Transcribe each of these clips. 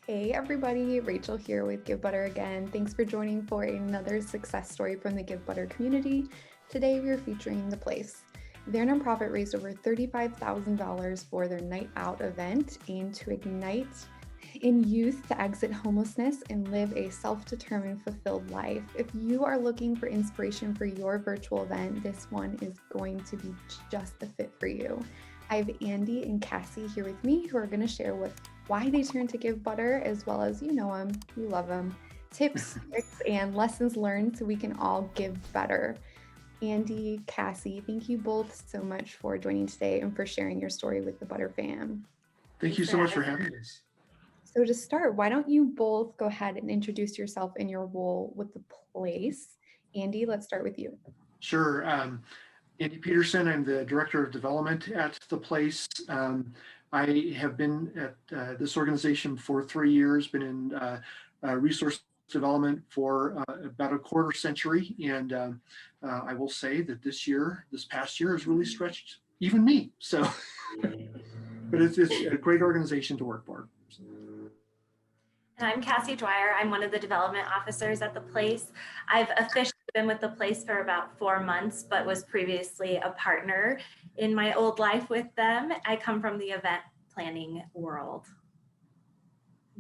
Hey everybody, Rachel here with Givebutter again. Thanks for joining for another success story from the Givebutter community. Today we are featuring The Place. Their nonprofit raised over $35,000 for their night out event aimed to ignite in youth to exit homelessness and live a self-determined, fulfilled life. If you are looking for inspiration for your virtual event, this one is going to be just the fit for you. I have Andy and Cassie here with me who are going to share why they turned to Givebutter, as well as you know them, you love them, tips, tricks, and lessons learned so we can all give better. Andy, Cassie, thank you both so much for joining today and for sharing your story with the Butter fam. Thank you so much for having us. So to start, why don't you both go ahead and introduce yourself and your role with The Place? Andy, let's start with you. Sure. Andy Peterson, I'm the Director of Development at The Place. I have been at this organization for 3 years, been in resource development for about a quarter century. And I will say that this past year has really stretched even me. So, but it's a great organization to work for. And I'm Cassie Dyer. I'm one of the development officers at The Place. I've officially been with The Place for about 4 months, but was previously a partner in my old life with them. I come from the event planning world.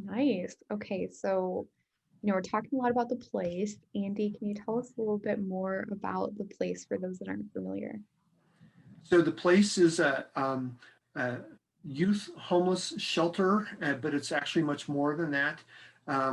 Nice. Okay, so we're talking a lot about The Place. Andy, can you tell us a little bit more about The Place for those that aren't familiar? So The Place is a youth homeless shelter, but it's actually much more than that.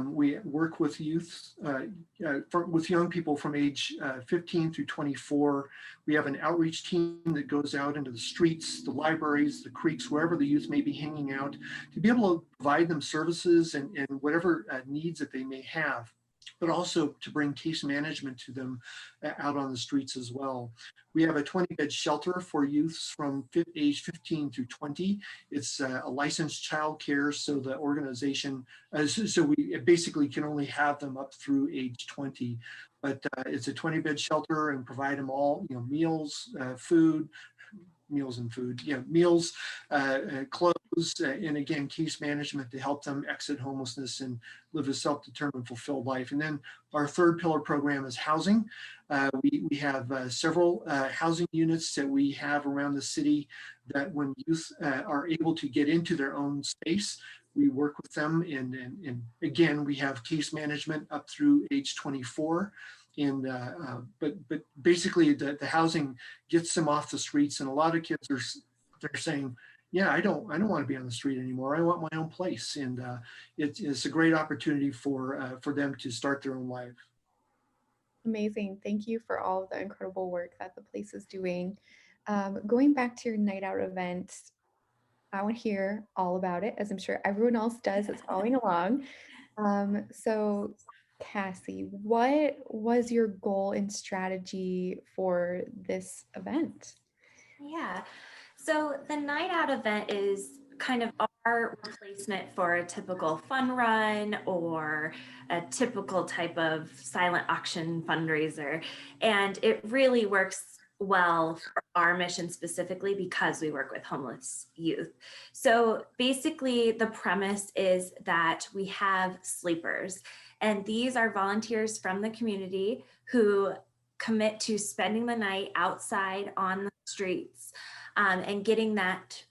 We work with youth, with young people from age 15 through 24. We have an outreach team that goes out into the streets, the libraries, the creeks, wherever the youth may be hanging out, to be able to provide them services and whatever needs that they may have, but also to bring case management to them out on the streets as well. We have a 20-bed shelter for youths from age 15 through 20. It's a licensed child care, so the organization, so we basically can only have them up through age 20. But it's a 20-bed shelter and provide them all, meals, food, meals, clothes, and again, case management to help them exit homelessness and live a self-determined, fulfilled life. And then our third pillar program is housing. We have several housing units that we have around the city that when youth are able to get into their own space, we work with them. And again, we have case management up through age 24. And but basically the housing gets them off the streets, and a lot of kids they're saying, yeah, I don't want to be on the street anymore. I want my own place. And it's a great opportunity for them to start their own life. Amazing. Thank you for all of the incredible work that The Place is doing. Going back to your night out event, I want to hear all about it, as I'm sure everyone else does that's following along. So Cassie, what was your goal and strategy for this event? Yeah, so the night out event is kind of our replacement for a typical fun run or a typical type of silent auction fundraiser. And it really works well for our mission specifically because we work with homeless youth. So basically the premise is that we have sleepers, and these are volunteers from the community who commit to spending the night outside on the streets and getting that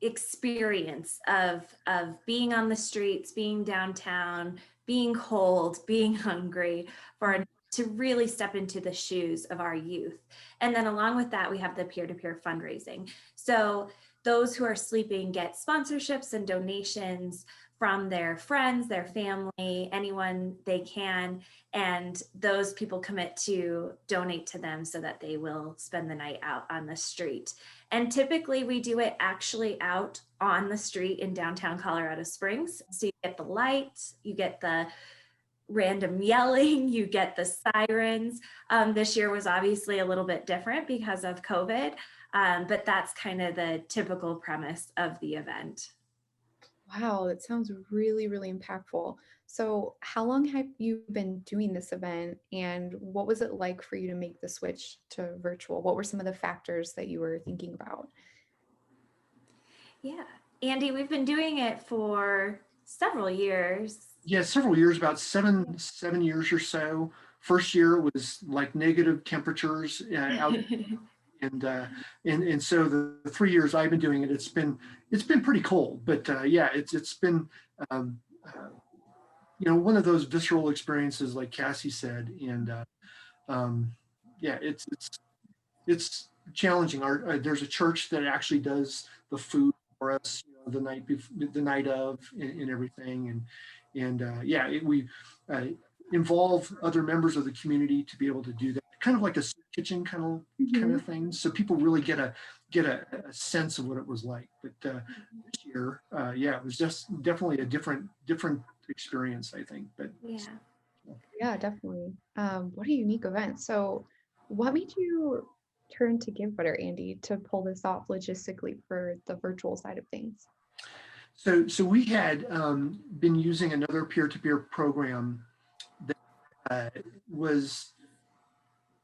experience of being on the streets, being downtown, being cold, being hungry, to really step into the shoes of our youth. And then along with that, we have the peer-to-peer fundraising. So those who are sleeping get sponsorships and donations from their friends, their family, anyone they can, and those people commit to donate to them so that they will spend the night out on the street. And typically we do it actually out on the street in downtown Colorado Springs. So you get the lights, you get the random yelling, you get the sirens. This year was obviously a little bit different because of COVID, but that's kind of the typical premise of the event. Wow, that sounds really, really impactful. So how long have you been doing this event, and what was it like for you to make the switch to virtual? What were some of the factors that you were thinking about? Yeah. Andy, we've been doing it for several years. Yeah, several years, about seven years or so. First year it was like negative temperatures out, and so the 3 years I've been doing it, it's been pretty cold. But yeah, it's been um, uh, one of those visceral experiences, like Cassie said, and um, yeah, it's challenging. There's a church that actually does the food for us, the night before, the night of, and everything, and yeah, we uh, involve other members of the community to be able to do that, kind of like a soup kitchen kind of thing, so people really get a sense of what it was like. But this year, yeah, it was just definitely a different experience, I think. But Yeah. Yeah, definitely. What a unique event. So, what made you turn to Givebutter, Andy, to pull this off logistically for the virtual side of things? So we had been using another peer-to-peer program that was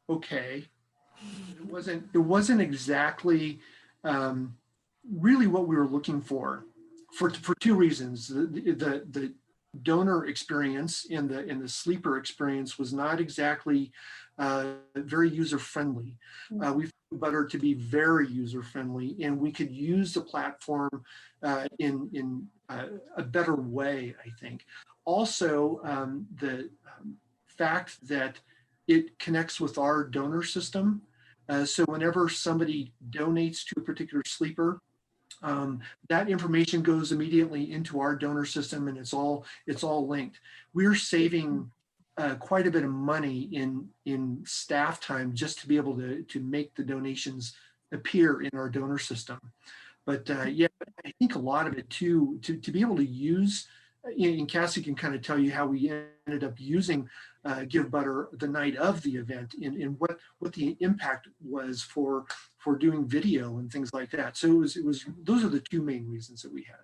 okay. It wasn't exactly really what we were looking for two reasons. The donor experience in the sleeper experience was not exactly very user friendly. We found Butter to be very user friendly, and we could use the platform in a better way, I think. Also, the fact that it connects with our donor system. So whenever somebody donates to a particular sleeper, that information goes immediately into our donor system, and it's all linked. We're saving quite a bit of money in staff time just to be able to make the donations appear in our donor system. But yeah, I think a lot of it too, to be able to use, and Cassie can kind of tell you how we ended up using Givebutter the night of the event, and what the impact was for doing video and things like that. So it was those are the two main reasons that we had.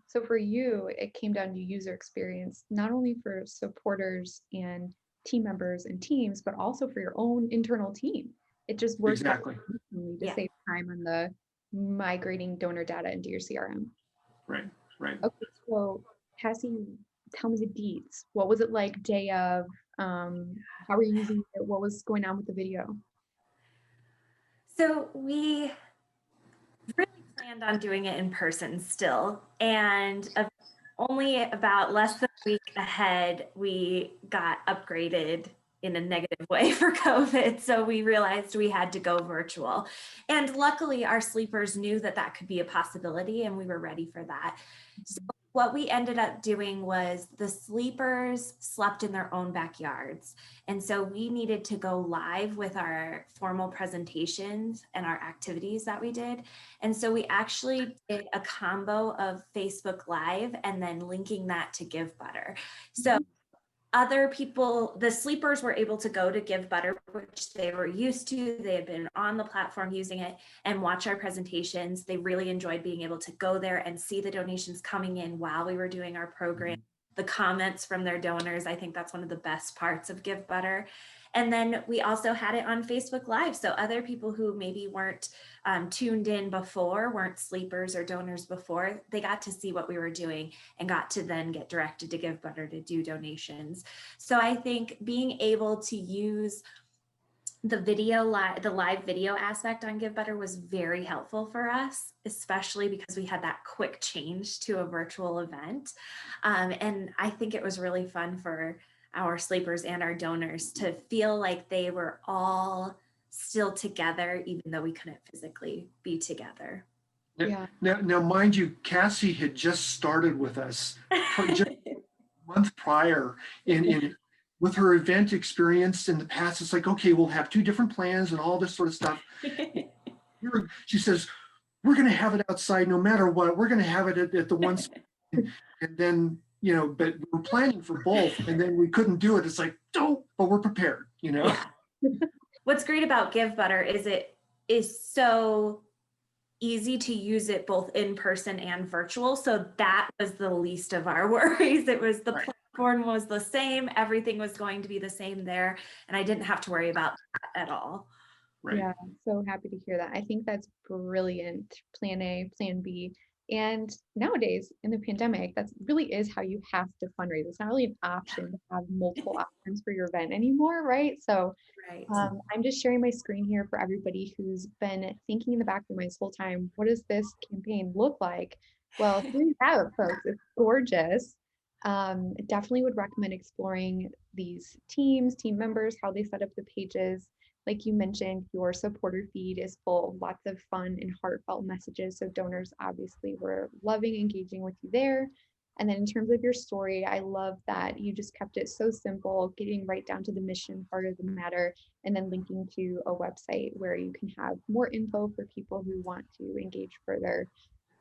So for you, it came down to user experience, not only for supporters and team members and teams, but also for your own internal team. It just works better Exactly. to Yeah. save time on the migrating donor data into your CRM. Right. Okay, so Cassie, tell me the deets. What was it like day of? How were you using it? What was going on with the video? So we really planned on doing it in person still. And only about less than a week ahead, we got upgraded in a negative way for COVID. So we realized we had to go virtual. And luckily, our sleepers knew that that could be a possibility, and we were ready for that. So what we ended up doing was the sleepers slept in their own backyards. And so we needed to go live with our formal presentations and our activities that we did. And so we actually did a combo of Facebook Live and then linking that to Givebutter. So other people, the sleepers were able to go to Givebutter, which they were used to. They had been on the platform using it and watch our presentations. They really enjoyed being able to go there and see the donations coming in while we were doing our program. The comments from their donors, I think that's one of the best parts of Givebutter. And then we also had it on Facebook Live. So other people who maybe weren't tuned in before, weren't sleepers or donors before, they got to see what we were doing and got to then get directed to Givebutter to do donations. So I think being able to use the live video aspect on Givebutter was very helpful for us, especially because we had that quick change to a virtual event. And I think it was really fun for our sleepers and our donors to feel like they were all still together, even though we couldn't physically be together. Yeah. Now, mind you, Cassie had just started with us just a month prior, in with her event experience in the past. It's like, okay, we'll have two different plans and all this sort of stuff. She says, we're going to have it outside no matter what. We're going to have it at the one spot. And then, but we were planning for both, and then we couldn't do it. It's like, oh, but we're prepared, Yeah. What's great about Givebutter is it is so easy to use it both in person and virtual. So that was the least of our worries. It was the platform was the same. Everything was going to be the same there. And I didn't have to worry about that at all. Right. Yeah, I'm so happy to hear that. I think that's brilliant. Plan A, plan B. And nowadays in the pandemic, that really is how you have to fundraise. It's not really an option to have multiple options for your event anymore, right? So Right. I'm just sharing my screen here for everybody who's been thinking in the back of their minds the whole time, what does this campaign look like? Well, here you have it, folks. It's gorgeous. Definitely would recommend exploring these teams, team members, how they set up the pages. Like you mentioned, your supporter feed is full of lots of fun and heartfelt messages. So donors obviously were loving engaging with you there. And then in terms of your story, I love that you just kept it so simple, getting right down to the mission part of the matter, and then linking to a website where you can have more info for people who want to engage further.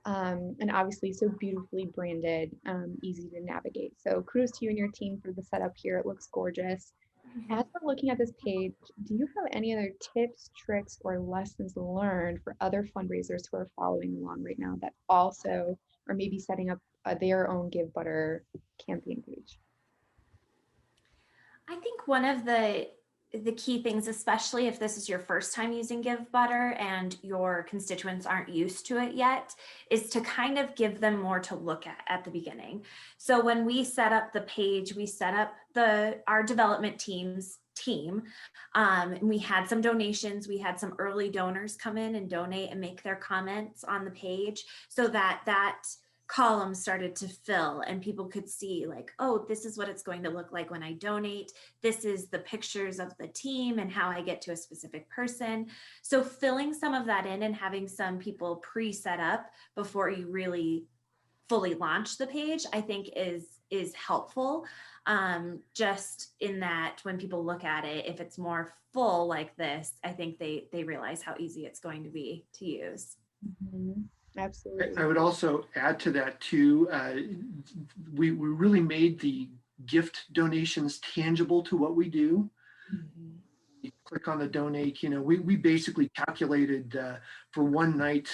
And obviously so beautifully branded, easy to navigate. So kudos to you and your team for the setup here. It looks gorgeous. As we're looking at this page, do you have any other tips, tricks, or lessons learned for other fundraisers who are following along right now that also are maybe setting up their own Givebutter campaign page? I think one of the key things, especially if this is your first time using Givebutter and your constituents aren't used to it yet, is to kind of give them more to look at the beginning. So when we set up the page, we set up our development team. And we had some donations. We had some early donors come in and donate and make their comments on the page, so that column started to fill and people could see like, oh, this is what it's going to look like when I donate. This is the pictures of the team and how I get to a specific person. So filling some of that in and having some people pre-set up before you really fully launch the page, I think is helpful. Just in that when people look at it, if it's more full like this, I think they realize how easy it's going to be to use. Mhm. Absolutely. I would also add to that too, we really made the gift donations tangible to what we do. Mhm. You click on the donate, we basically calculated for one night,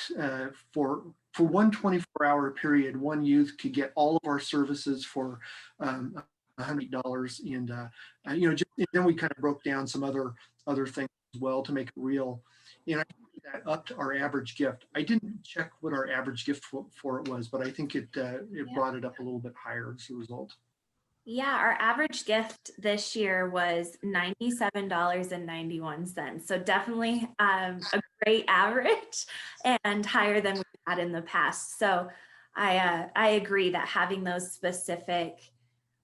for one 24-hour period, one youth could get all of our services for $100. And, and then we kind of broke down some other things as well to make it real. And I think that upped our average gift. I didn't check what our average gift for it was, but I think it brought it up a little bit higher as a result. Yeah, our average gift this year was $97.91. So definitely a great average and higher than we've had in the past. So I agree that having those specific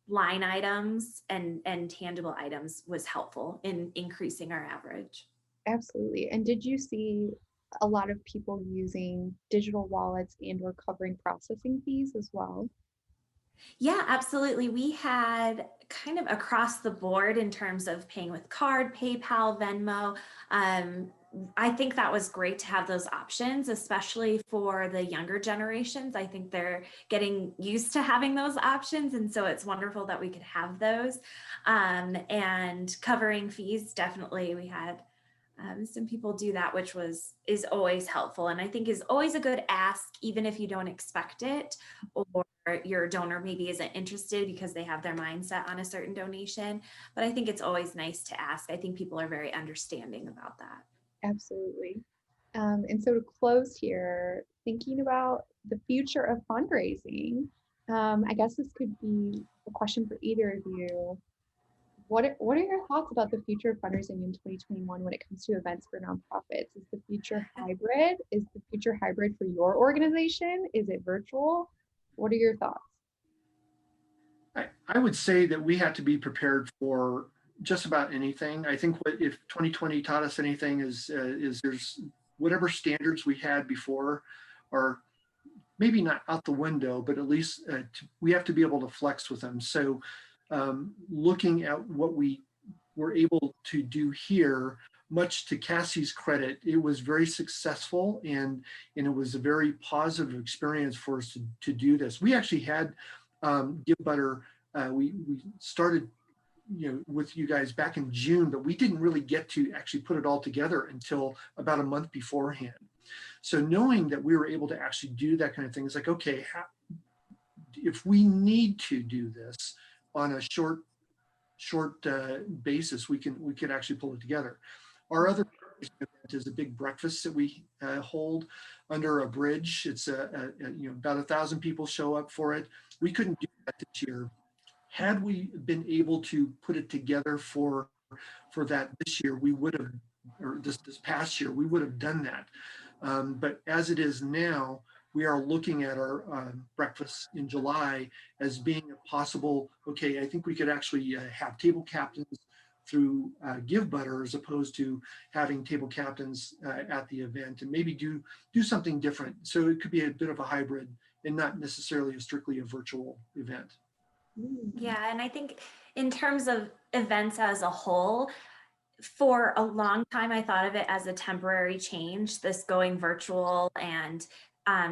line items and tangible items was helpful in increasing our average. Absolutely. And did you see a lot of people using digital wallets and or covering processing fees as well? Yeah, absolutely. We had kind of across the board in terms of paying with card, PayPal, Venmo. I think that was great to have those options, especially for the younger generations. I think they're getting used to having those options. And so it's wonderful that we could have those. And covering fees, definitely we had some people do that, which is always helpful, and I think is always a good ask, even if you don't expect it, or your donor maybe isn't interested because they have their mindset on a certain donation. But I think it's always nice to ask. I think people are very understanding about that. Absolutely. And so to close here, thinking about the future of fundraising, I guess this could be a question for either of you. What are your thoughts about the future of fundraising in 2021 when it comes to events for nonprofits? Is the future hybrid? Is the future hybrid for your organization? Is it virtual? What are your thoughts? I would say that we have to be prepared for just about anything. I think if 2020 taught us anything is there's whatever standards we had before are maybe not out the window, but at least we have to be able to flex with them. So looking at what we were able to do here, much to Cassie's credit, it was very successful and it was a very positive experience for us to do this. We actually had Givebutter. We started with you guys back in June, but we didn't really get to actually put it all together until about a month beforehand. So knowing that we were able to actually do that kind of thing is like, okay, if we need to do this on a short basis, we can actually pull it together. Our other is a big breakfast that we hold under a bridge. It's about 1,000 people show up for it. We couldn't do that this year. Had we been able to put it together for that this year, we would have, or this past year, we would have done that. But as it is now, we are looking at our breakfast in July as being a possible, okay, I think we could actually have table captains through Givebutter as opposed to having table captains at the event, and maybe do something different. So it could be a bit of a hybrid and not necessarily strictly a virtual event. Yeah, and I think in terms of events as a whole, for a long time, I thought of it as a temporary change, this going virtual and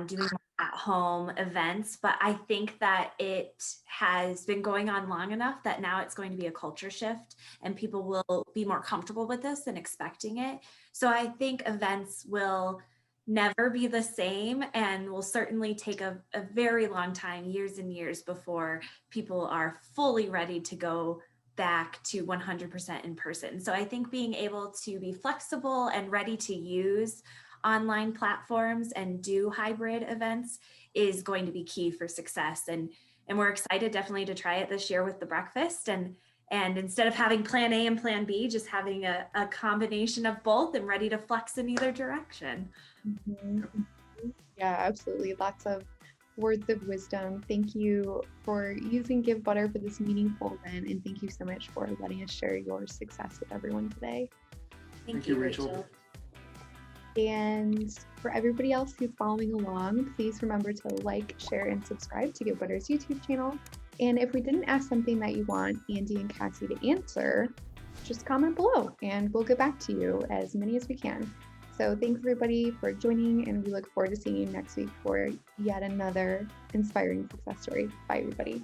doing at-home events. But I think that it has been going on long enough that now it's going to be a culture shift and people will be more comfortable with this and expecting it. So I think events will never be the same and will certainly take a very long time, years and years, before people are fully ready to go back to 100% in person. So I think being able to be flexible and ready to use online platforms and do hybrid events is going to be key for success. And we're excited definitely to try it this year with the breakfast. And instead of having plan A and plan B, just having a combination of both and ready to flex in either direction. Yeah, absolutely. Lots of words of wisdom. Thank you for using Givebutter for this meaningful event, and thank you so much for letting us share your success with everyone today. Thank you, Rachel. And for everybody else who's following along, please remember to like, share, and subscribe to Givebutter's YouTube channel. And if we didn't ask something that you want Andy and Cassie to answer, just comment below and we'll get back to you as many as we can. So thanks everybody for joining, and we look forward to seeing you next week for yet another inspiring success story. Bye everybody.